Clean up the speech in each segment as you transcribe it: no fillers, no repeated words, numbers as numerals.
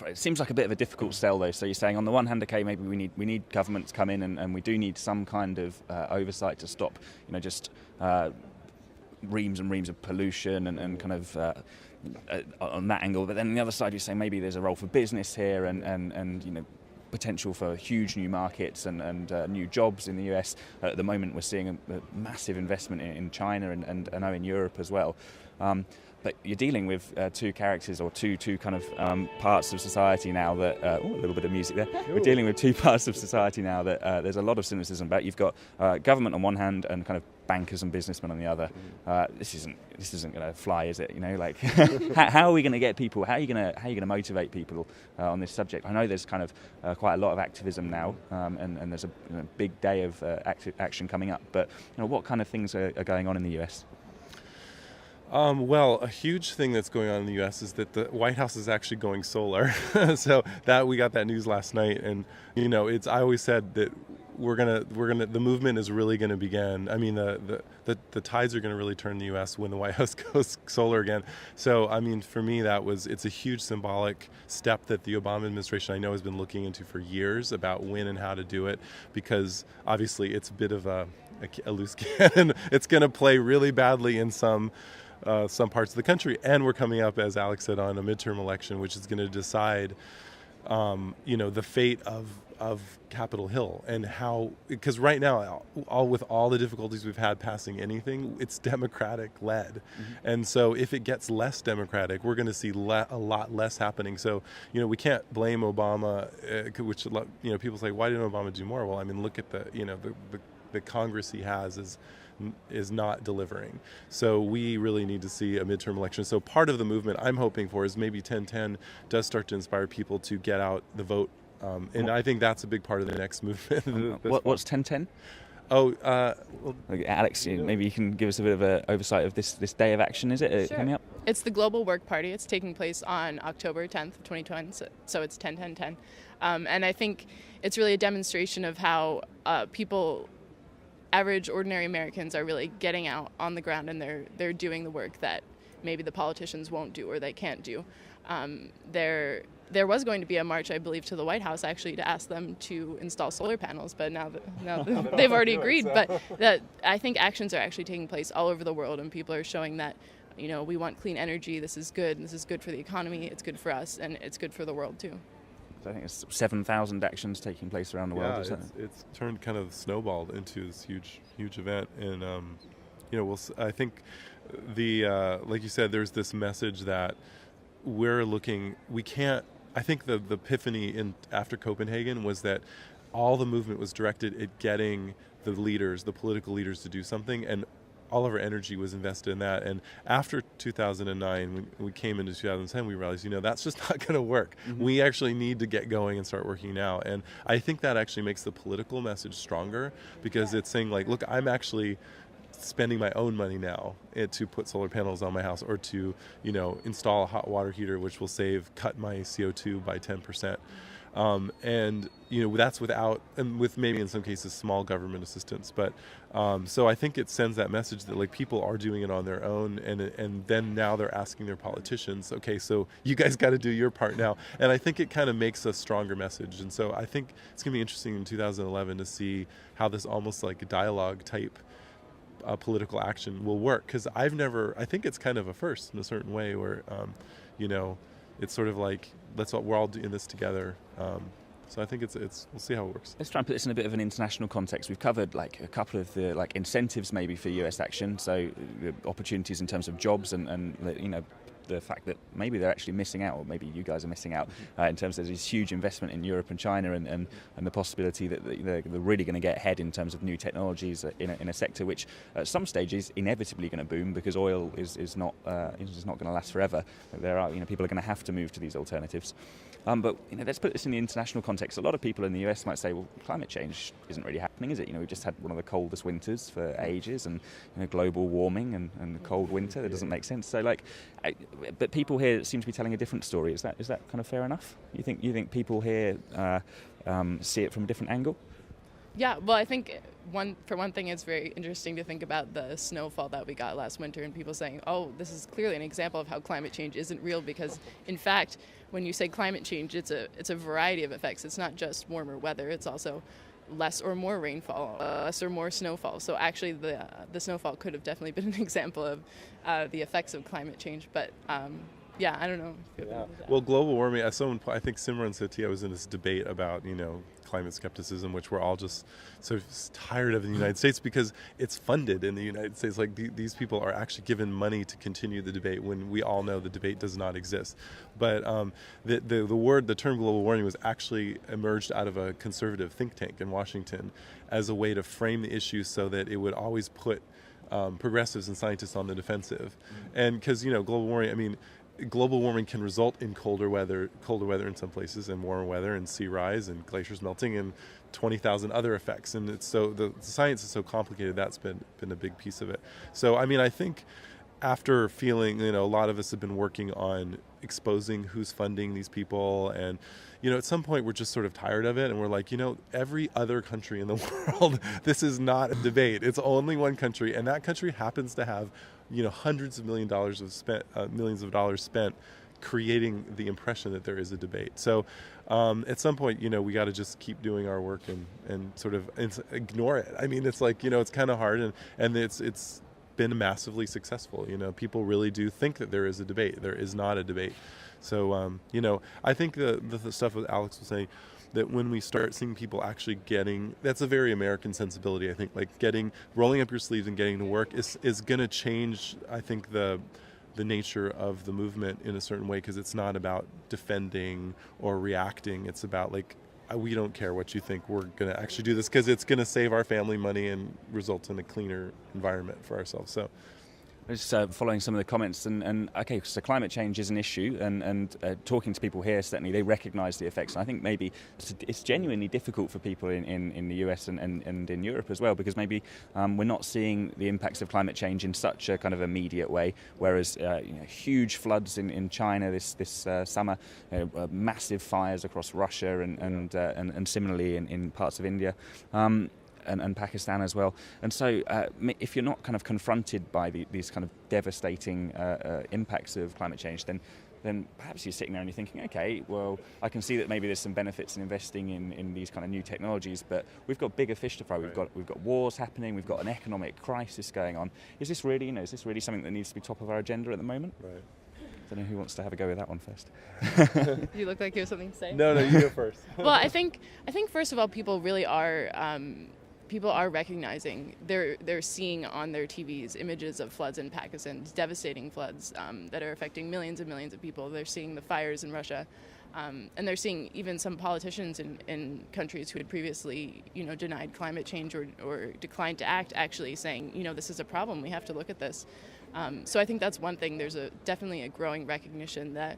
It seems like a bit of a difficult sell, though. So you're saying, on the one hand, okay, maybe we need government to come in, and we do need some kind of oversight to stop, just reams and reams of pollution and kind of on that angle. But then on the other side, you're saying maybe there's a role for business here, and potential for huge new markets and new jobs in the US. At the moment, we're seeing a massive investment in China and I know in Europe as well. But you're dealing with two characters, or two kind of parts of society now that, a little bit of music there. We're dealing with two parts of society now that there's a lot of cynicism about. You've got government on one hand and kind of bankers and businessmen on the other. This isn't going to fly, is it? How are we going to get people? How are you going to motivate people on this subject? I know there's kind of quite a lot of activism now, and there's a big day of action coming up. But what kind of things are going on in the US? Well, a huge thing that's going on in the U.S. is that the White House is actually going solar. So that we got that news last night, and I always said that the movement is really gonna begin. I mean, the tides are gonna really turn in the U.S. when the White House goes solar again. So I mean, for me, it's a huge symbolic step that the Obama administration, I know, has been looking into for years about when and how to do it, because obviously it's a bit of a loose cannon. It's gonna play really badly in some parts of the country, and we're coming up, as Alex said, on a midterm election, which is going to decide, the fate of Capitol Hill, and how, because right now, with all the difficulties we've had passing anything, it's Democratic led, and so if it gets less Democratic, we're going to see a lot less happening. So we can't blame Obama, which people say, why didn't Obama do more? Well, I mean, look at the Congress he has is not delivering. So we really need to see a midterm election. So part of the movement I'm hoping for is maybe 1010 does start to inspire people to get out the vote. And I think that's a big part of the next movement. What's 1010? Alex, maybe you can give us a bit of an oversight of this day of action. Is it coming up? It's the Global Work Party. It's taking place on October 10th of 2020, so it's 10-10-10. And I think it's really a demonstration of how average, ordinary Americans are really getting out on the ground, and they're doing the work that maybe the politicians won't do or they can't do. There was going to be a march, I believe, to the White House actually to ask them to install solar panels, but now they've already agreed. But I think actions are actually taking place all over the world, and people are showing that we want clean energy. This is good. This is good for the economy. It's good for us, and it's good for the world too. So I think it's 7,000 actions taking place around the world. It's turned kind of snowballed into this huge event, and I think like you said, there's this message that I think the epiphany after Copenhagen was that all the movement was directed at getting the political leaders to do something, and all of our energy was invested in that. And after 2009, when we came into 2010, we realized, that's just not going to work. We actually need to get going and start working now. And I think that actually makes the political message stronger, because it's saying, like, look, I'm actually spending my own money now to put solar panels on my house, or to, install a hot water heater, which will cut my CO2 by 10%. And that's without, and with maybe in some cases small government assistance, but so I think it sends that message that, like, people are doing it on their own, and then now they're asking their politicians, okay, so you guys got to do your part now. And I think it kind of makes a stronger message, and so I think it's gonna be interesting in 2011 to see how this almost like a dialogue type political action will work, because I think it's kind of a first in a certain way, where it's sort of like, we're all doing this together. So I think we'll see how it works. Let's try and put this in a bit of an international context. We've covered a couple of the incentives maybe for US action, so the opportunities in terms of jobs and the fact that maybe they're actually missing out, or maybe you guys are missing out, in terms of this huge investment in Europe and China, and the possibility that they're really going to get ahead in terms of new technologies in a sector which at some stage is inevitably going to boom, because oil is not going to last forever. There are people are going to have to move to these alternatives. But let's put this in the international context. A lot of people in the US might say, well, climate change isn't really happening, is it? We've just had one of the coldest winters for ages, and global warming and the cold winter. That doesn't make sense. So but people here seem to be telling a different story. Is that kind of fair enough? You think people here see it from a different angle? Yeah, well, I think for one thing, it's very interesting to think about the snowfall that we got last winter and people saying, oh, this is clearly an example of how climate change isn't real, because in fact, when you say climate change, it's a variety of effects. It's not just warmer weather, it's also less or more rainfall, less or more snowfall. So actually the snowfall could have definitely been an example of the effects of climate change. But yeah, I don't know. Yeah. Well, global warming, as someone, I think Simran Sethi, I was in this debate about, climate skepticism, which we're all just sort of tired of in the United States because it's funded in the United States. Like these people are actually given money to continue the debate when we all know the debate does not exist. But the term global warming was actually emerged out of a conservative think tank in Washington as a way to frame the issue so that it would always put progressives and scientists on the defensive. And because, global warming, global warming can result in colder weather in some places, and warmer weather, and sea rise, and glaciers melting, and 20,000 other effects. And it's so the science is so complicated. That's been a big piece of it. So I think after feeling, a lot of us have been working on exposing who's funding these people, and at some point we're just sort of tired of it, and we're like, every other country in the world, this is not a debate. It's only one country, and that country happens to have hundreds of millions of dollars spent creating the impression that there is a debate. So at some point, we got to just keep doing our work and sort of ignore it. It's like, it's kind of hard, and it's been massively successful. People really do think that there is a debate. There is not a debate. So, I think the stuff that Alex was saying, that when we start seeing people actually that's a very American sensibility, I think, like rolling up your sleeves and getting to work is going to change, I think, the nature of the movement in a certain way, because it's not about defending or reacting. It's about, like, we don't care what you think, we're going to actually do this because it's going to save our family money and result in a cleaner environment for ourselves. So Just following some of the comments, and okay, so climate change is an issue, and talking to people here, certainly they recognise the effects. And I think maybe it's genuinely difficult for people in the US and in Europe as well, because maybe we're not seeing the impacts of climate change in such a kind of immediate way, whereas huge floods in China this summer, massive fires across Russia, and similarly in parts of India. And Pakistan as well. And so if you're not kind of confronted by these kind of devastating impacts of climate change, then perhaps you're sitting there and you're thinking, okay, well, I can see that maybe there's some benefits in investing in these kind of new technologies, but we've got bigger fish to fry. We've got wars happening. We've got an economic crisis going on. Is this really something that needs to be top of our agenda at the moment? Right. I don't know who wants to have a go with that one first. You look like you have something to say. No, you go first. Well, I think first of all, people really are. People are recognizing, they're seeing on their TVs images of floods in Pakistan, devastating floods that are affecting millions and millions of people. They're seeing the fires in Russia, and they're seeing even some politicians in countries who had previously, denied climate change or declined to act, actually saying, this is a problem, we have to look at this. So I think that's one thing. There's definitely a growing recognition that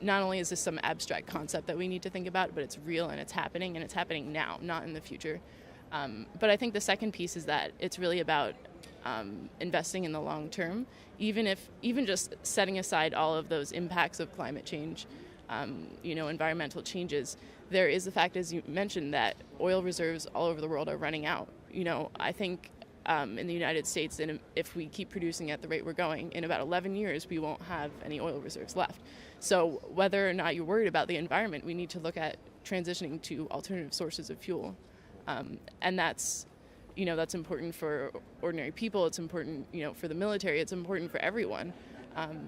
not only is this some abstract concept that we need to think about, but it's real and it's happening now, not in the future. But I think the second piece is that it's really about investing in the long term, even just setting aside all of those impacts of climate change, environmental changes. There is the fact, as you mentioned, that oil reserves all over the world are running out. I think in the United States, and if we keep producing at the rate we're going, in about 11 years, we won't have any oil reserves left. So whether or not you're worried about the environment, we need to look at transitioning to alternative sources of fuel. And that's important for ordinary people. It's important, for the military. It's important for everyone.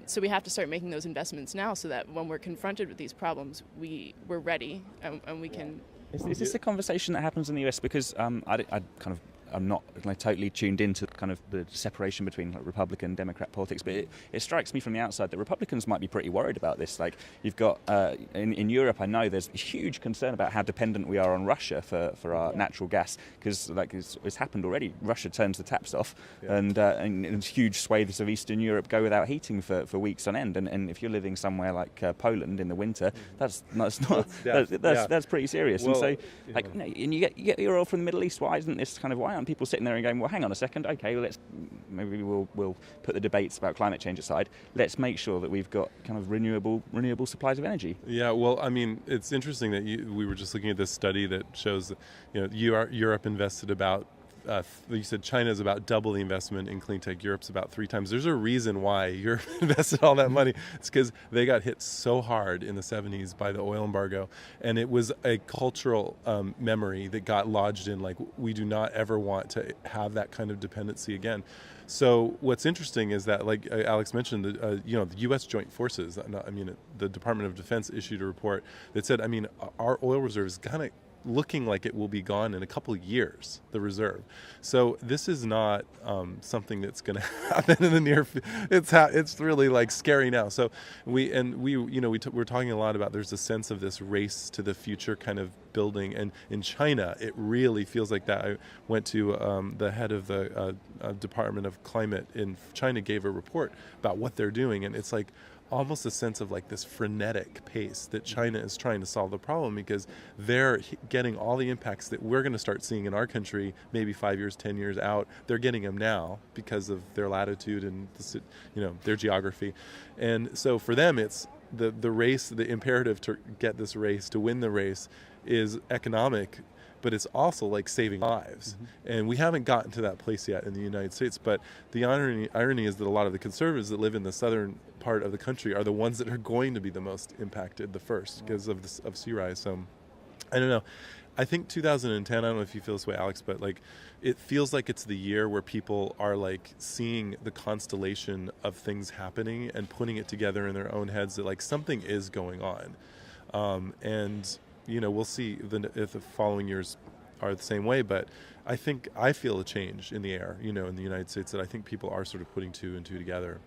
So we have to start making those investments now, so that when we're confronted with these problems, we're ready and we can. Is this a conversation that happens in the US? Because I'm not totally tuned into kind of the separation between Republican, Democrat politics, but it strikes me from the outside that Republicans might be pretty worried about this. Like, you've got, in Europe, I know there's a huge concern about how dependent we are on Russia for our natural gas, because it's happened already. Russia turns the taps off, and huge swathes of Eastern Europe go without heating for weeks on end. And if you're living somewhere like Poland in the winter, that's pretty serious. Well, and so, and you get your oil from the Middle East. Why aren't people sitting there and going, well, hang on a second, okay, well, maybe we'll put the debates about climate change aside. Let's make sure that we've got kind of renewable supplies of energy. Yeah, well, I mean, it's interesting that we were just looking at this study that shows that, Europe invested about, you said China is about double the investment in clean tech. Europe's about 3 times. There's a reason why Europe invested all that money. It's because they got hit so hard in the 70s by the oil embargo, and it was a cultural memory that got lodged in, like, we do not ever want to have that kind of dependency again. So what's interesting is that, like Alex mentioned, the U.S. Joint Forces, the Department of Defense issued a report that said, our oil reserve is kind of looking like it will be gone in a couple of years, the reserve. So this is not something that's going to happen in the near future. It's really like scary now. So we're talking a lot about, there's a sense of this race to the future kind of building, and in China it really feels like that. I went to the head of the Department of Climate in China, gave a report about what they're doing, and it's like almost a sense of like this frenetic pace that China is trying to solve the problem, because they're getting all the impacts that we're going to start seeing in our country maybe 5 years, 10 years out. They're getting them now because of their latitude and their geography. And so for them, it's the race, the imperative to get this race, to win the race, is economic, but it's also like saving lives. Mm-hmm. And we haven't gotten to that place yet in the United States. But the irony is that a lot of the conservatives that live in the southern part of the country are the ones that are going to be the most impacted the first because of sea rise. So I don't know. I think 2010, I don't know if you feel this way, Alex, but like it feels like it's the year where people are like seeing the constellation of things happening and putting it together in their own heads that like something is going on. And we'll see if the following years are the same way, but I feel a change in the air, in the United States, that I think people are sort of putting 2 and 2 together.